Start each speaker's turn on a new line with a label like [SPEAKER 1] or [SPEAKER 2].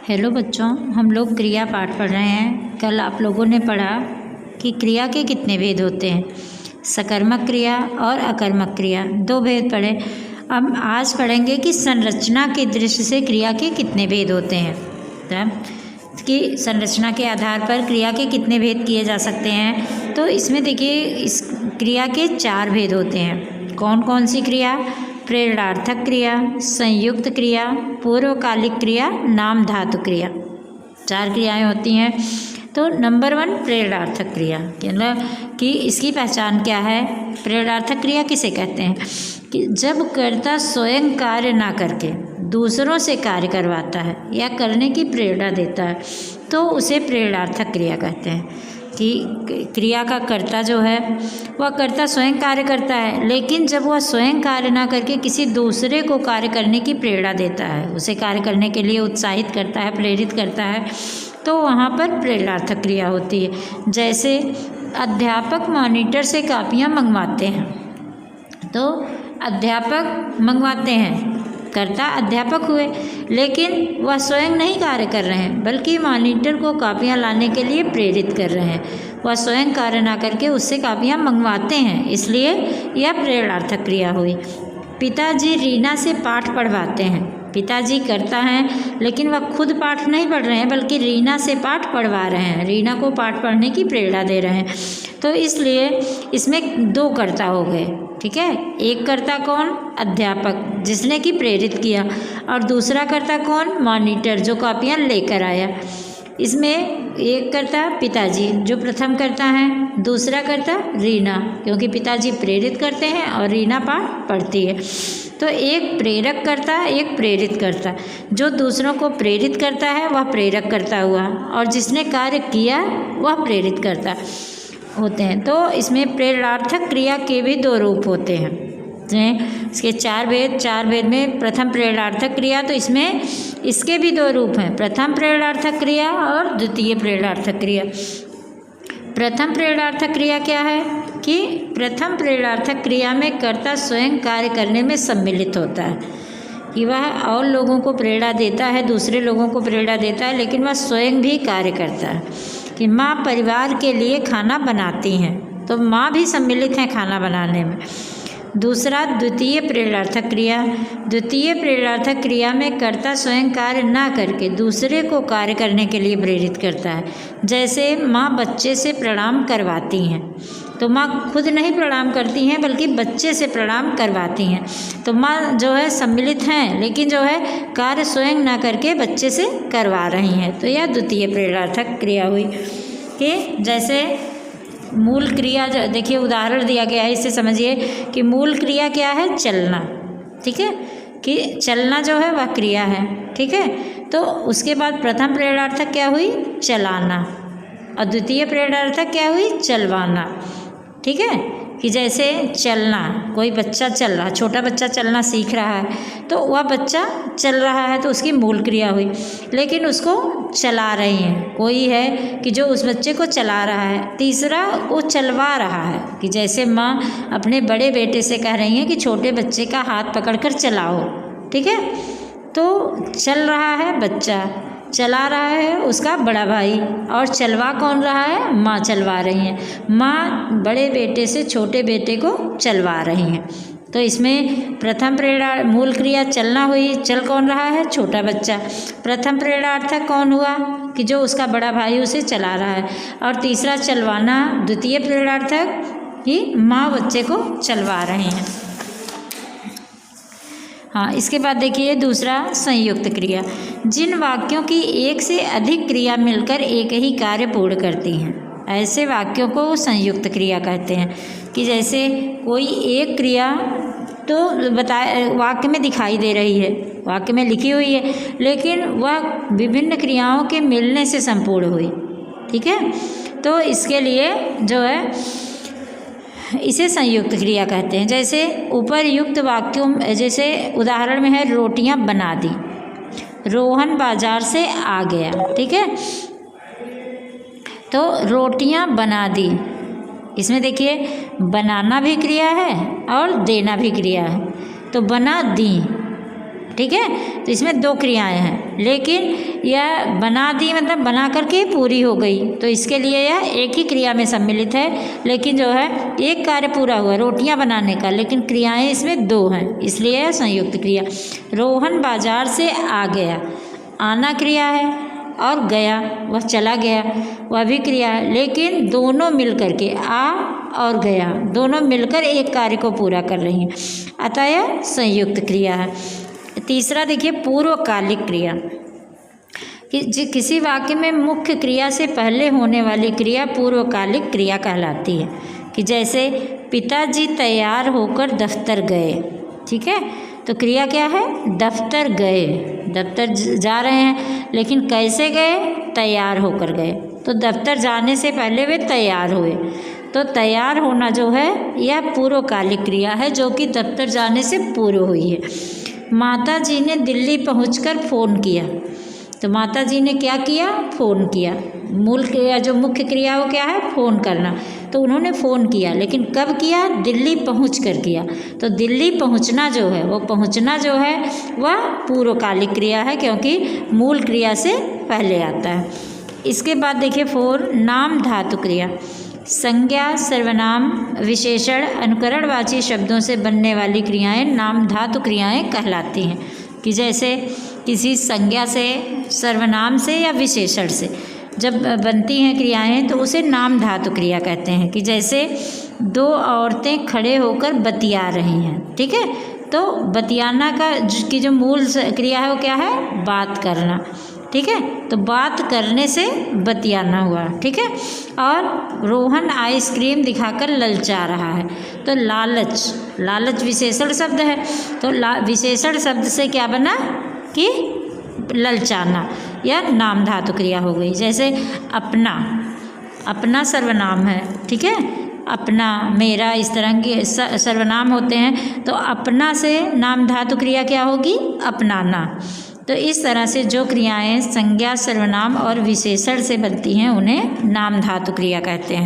[SPEAKER 1] Hello बच्चों, हम लोग क्रिया पाठ पढ़ रहे हैं। कल आप लोगों ने पढ़ा कि क्रिया के कितने भेद होते हैं, सकर्मक क्रिया और अकर्मक क्रिया, दो भेद पढ़े। अब आज पढ़ेंगे कि संरचना की दृष्टि से क्रिया के कितने भेद होते हैं। तब कि संरचना के आधार पर क्रिया के कितने भेद किए जा सकते हैं। तो इसमें देखिए, इस क्रिया के 4 भेद होते हैं। कौन कौन सी क्रिया? प्रेरणार्थक क्रिया, संयुक्त क्रिया, पूर्वकालिक क्रिया, नाम धातु क्रिया, 4 क्रियाएं होती हैं। तो नंबर 1 प्रेरणार्थक क्रिया, मतलब कि इसकी पहचान क्या है। प्रेरणार्थक क्रिया किसे कहते हैं? कि जब कर्ता स्वयं कार्य ना करके दूसरों से कार्य करवाता है या करने की प्रेरणा देता है तो उसे प्रेरणार्थक क्रिया कहते हैं। कि क्रिया का कर्ता जो है वह कर्ता स्वयं कार्य करता है, लेकिन जब वह स्वयं कार्य ना करके किसी दूसरे को कार्य करने की प्रेरणा देता है, उसे कार्य करने के लिए उत्साहित करता है, प्रेरित करता है, तो वहाँ पर प्रेरणार्थक क्रिया होती है। जैसे अध्यापक मॉनिटर से कापियाँ मंगवाते हैं, तो अध्यापक मंगवाते हैं, कर्ता अध्यापक हुए, लेकिन वह स्वयं नहीं कार्य कर रहे हैं बल्कि मॉनिटर को कापियाँ लाने के लिए प्रेरित कर रहे हैं। वह स्वयं कार्य ना करके उससे कापियाँ मंगवाते हैं, इसलिए यह प्रेरणार्थक क्रिया हुई। पिताजी रीना से पाठ पढ़वाते हैं। पिताजी करता है लेकिन वह खुद पाठ नहीं पढ़ रहे हैं बल्कि रीना से पाठ पढ़वा रहे हैं, रीना को पाठ पढ़ने की प्रेरणा दे रहे हैं। तो इसलिए इसमें 2 कर्ता हो गए, ठीक है। एक कर्ता कौन? अध्यापक, जिसने कि प्रेरित किया, और दूसरा कर्ता कौन? मॉनिटर, जो कापियाँ लेकर आया। इसमें एक कर्ता पिताजी जो प्रथम करता है, दूसरा कर्ता रीना, क्योंकि पिताजी प्रेरित करते हैं और रीना पाठ पढ़ती है। तो एक प्रेरक करता, एक प्रेरित करता। जो दूसरों को प्रेरित करता है वह प्रेरक करता हुआ, और जिसने कार्य किया वह प्रेरित करता होते हैं। तो इसमें प्रेरणार्थक क्रिया के भी 2 रूप होते हैं। इसके 4 भेद में प्रथम प्रेरणार्थक क्रिया, तो इसमें इसके भी 2 रूप हैं, प्रथम प्रेरणार्थक क्रिया और द्वितीय प्रेरणार्थक क्रिया। प्रथम प्रेरणार्थक क्रिया क्या है? कि प्रथम प्रेरणार्थक क्रिया में कर्ता स्वयं कार्य करने में सम्मिलित होता है, कि वह और लोगों को प्रेरणा देता है, दूसरे लोगों को प्रेरणा देता है, लेकिन वह स्वयं भी कार्य करता है। कि माँ परिवार के लिए खाना बनाती हैं, तो माँ भी सम्मिलित हैं खाना बनाने में। दूसरा द्वितीय प्रेरणार्थक क्रिया। द्वितीय प्रेरणार्थक क्रिया में कर्ता स्वयं कार्य ना करके दूसरे को कार्य करने के लिए प्रेरित करता है। जैसे माँ बच्चे से प्रणाम करवाती हैं, तो माँ खुद नहीं प्रणाम करती हैं बल्कि बच्चे से प्रणाम करवाती हैं। तो माँ जो है सम्मिलित हैं, लेकिन जो है कार्य स्वयं ना करके बच्चे से करवा रही हैं। तो यह द्वितीय प्रेरणार्थक क्रिया हुई। कि जैसे मूल क्रिया, देखिए उदाहरण दिया गया है, इससे समझिए कि मूल क्रिया क्या है? चलना, ठीक है। कि चलना जो है वह क्रिया है, ठीक है। तो उसके बाद प्रथम प्रेरणार्थक क्या हुई? चलाना, और द्वितीय प्रेरणार्थक क्या हुई? चलवाना, ठीक है। कि जैसे चलना, कोई बच्चा चल रहा, छोटा बच्चा चलना सीख रहा है, तो वह बच्चा चल रहा है तो उसकी मूल क्रिया हुई, लेकिन उसको चला रही हैं, कोई है कि जो उस बच्चे को चला रहा है। तीसरा वो चलवा रहा है, कि जैसे माँ अपने बड़े बेटे से कह रही हैं कि छोटे बच्चे का हाथ पकड़कर चलाओ, ठीक है। तो चल रहा है बच्चा, चला रहा है उसका बड़ा भाई, और चलवा कौन रहा है? माँ चलवा रही हैं। माँ बड़े बेटे से छोटे बेटे को चलवा रही हैं। तो इसमें प्रथम मूल क्रिया चलना हुई, चल कौन रहा है? छोटा बच्चा। प्रथम प्रेरणार्थक कौन हुआ? कि जो उसका बड़ा भाई उसे चला रहा है। और तीसरा चलवाना, द्वितीय प्रेरणार्थक, कि माँ बच्चे को चलवा रही हैं। हाँ, इसके बाद देखिए दूसरा संयुक्त क्रिया। जिन वाक्यों की एक से अधिक क्रिया मिलकर एक ही कार्य पूर्ण करती हैं, ऐसे वाक्यों को संयुक्त क्रिया कहते हैं। कि जैसे कोई एक क्रिया तो वाक्य में दिखाई दे रही है, वाक्य में लिखी हुई है, लेकिन वह विभिन्न क्रियाओं के मिलने से संपूर्ण हुई, ठीक है। तो इसके लिए जो है इसे संयुक्त क्रिया कहते हैं। जैसे उपरयुक्त वाक्यों, जैसे उदाहरण में है रोटियां बना दी, रोहन बाजार से आ गया, ठीक है। तो रोटियां बना दी, इसमें देखिए बनाना भी क्रिया है और देना भी क्रिया है। तो बना दी, ठीक है। तो इसमें 2 क्रियाएं हैं, लेकिन यह बना दी मतलब बना करके पूरी हो गई, तो इसके लिए यह एक ही क्रिया में सम्मिलित है। लेकिन जो है एक कार्य पूरा हुआ रोटियां बनाने का, लेकिन क्रियाएं इसमें 2 हैं, इसलिए यह संयुक्त क्रिया। रोहन बाजार से आ गया, आना क्रिया है, और गया वह चला गया, वह भी क्रिया है, लेकिन दोनों मिलकर के आ और गया दोनों मिलकर एक कार्य को पूरा कर रही हैं, अतः यह संयुक्त क्रिया है। तीसरा देखिए पूर्वकालिक क्रिया, कि किसी वाक्य में मुख्य क्रिया से पहले होने वाली क्रिया पूर्वकालिक क्रिया कहलाती है। कि जैसे पिताजी तैयार होकर दफ्तर गए, ठीक है, तो क्रिया क्या है, दफ्तर गए, दफ्तर जा रहे हैं, लेकिन कैसे गए, तैयार होकर गए, तो दफ्तर जाने से पहले वे तैयार हुए, तो तैयार होना जो है यह पूर्वकालिक क्रिया है जो कि दफ्तर जाने से पूर्व हुई है। माता जी ने दिल्ली पहुंचकर फ़ोन किया, तो माता जी ने क्या किया, फ़ोन किया। मूल क्रिया जो मुख्य क्रिया वो क्या है, फ़ोन करना, तो उन्होंने फ़ोन किया, लेकिन कब किया, दिल्ली पहुंच कर किया। तो दिल्ली पहुंचना जो है, वो पहुंचना जो है वह पूर्वकालिक क्रिया है, क्योंकि मूल क्रिया से पहले आता है। इसके बाद देखिए 4 नाम धातु क्रिया। संज्ञा, सर्वनाम, विशेषण, अनुकरणवाची शब्दों से बनने वाली क्रियाएं नाम धातु क्रियाएं कहलाती हैं। कि जैसे किसी संज्ञा से, सर्वनाम से या विशेषण से जब बनती हैं क्रियाएं तो उसे नाम धातु क्रिया कहते हैं। कि जैसे 2 औरतें खड़े होकर बतिया रही हैं, ठीक है, तो बतियाना की जो मूल क्रिया है वो क्या है, बात करना, ठीक है, तो बात करने से बतियाना हुआ, ठीक है। और रोहन आइसक्रीम दिखाकर ललचा रहा है, तो लालच, लालच विशेषण शब्द है, तो विशेषण शब्द से क्या बना कि ललचाना, यह नाम धातु क्रिया हो गई। जैसे अपना, अपना सर्वनाम है, ठीक है, अपना, मेरा, इस तरह के सर्वनाम होते हैं, तो अपना से नाम धातु क्रिया क्या होगी, अपनाना। तो इस तरह से जो क्रियाएं संज्ञा, सर्वनाम और विशेषण से बनती हैं उन्हें नाम धातु क्रिया कहते हैं।